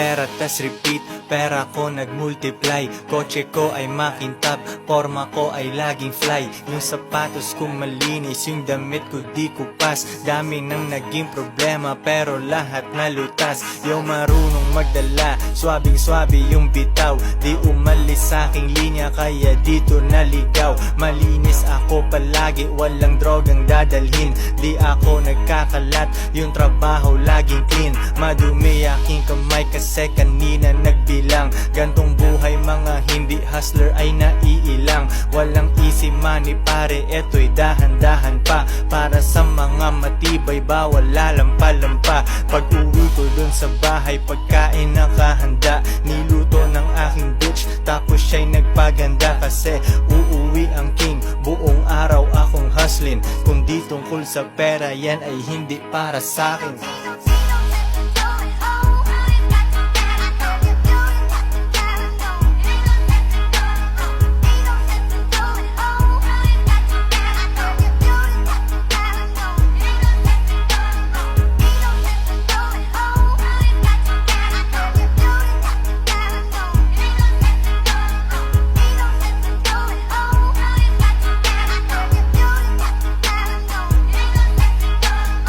pera tas repeat, pera ko nagmultiply. Kotse ko ay makintab, forma ko ay laging fly. Yung sapatos ko malinis, yung damit ko di kupas. Dami nang naging problema pero lahat nalutas. Yung marunong magdala, swabing-swabe yung bitaw. Di umalis sa aking linya kaya dito naligaw. Malinis ako palagi, walang drogang dadalhin. Di ako nagkakalat, yung trabaho laging clean. Madumi aking kamay kasi kanina nagbilang. Gantong buhay mga hindi hustler ay naiilang. Walang easy money pare, eto'y dahan-dahan pa. Para sa mga matibay bawal lalampa-lampa. Pag uwi ko dun sa bahay pagkain nakahanda. Niluto ng aking bitch tapos siya'y nagpaganda. Kasi uuwi ang king, buong araw akong hustling. Kung di tungkol sa pera yan ay hindi para sa'kin.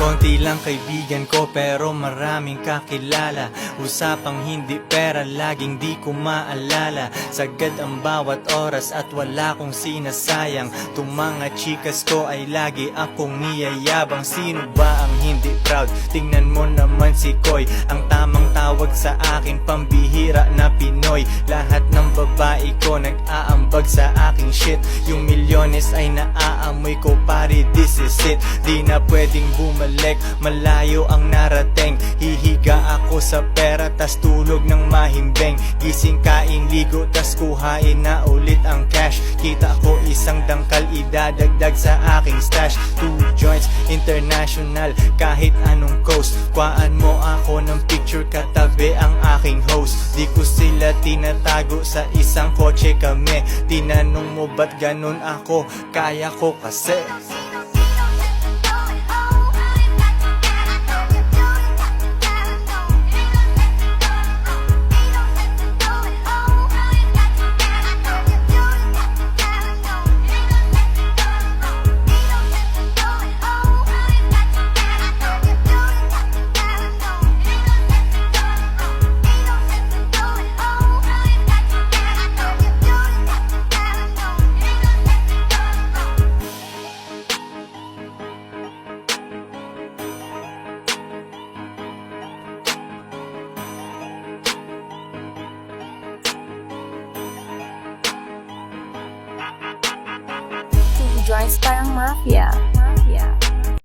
Konti lang kaibigan ko pero maraming kakilala. Usapang hindi pera laging di ko maalala. Sagad ang bawat oras at wala kong sinasayang. Tung mga chikas ko ay lagi akong niyayabang. Sino ba ang hindi proud? Tingnan mo naman si Koy. Ang tamang tawag sa akin pambihira na Pinoy. Lahat ng babae ko nag-aambag sa aking shit. Yung milyones ay naaamoy ko pare, this is it. Di na pwedeng bumalik, malayo ang narating. Hihiga ako sa pera tas tulog ng mahimbeng. Gising kain ligo tas kuhain na ulit ang cash. Kita ko isang dangkal idadagdag sa aking stash. 2 joints international kahit anong coast. Kuhaan mo ako ng picture katabi ang aking host. Di ko sila tinatago sa isang kotse kami. Tinanong mo ba't ganun ako? Kaya ko kasi. Joints parang mafia.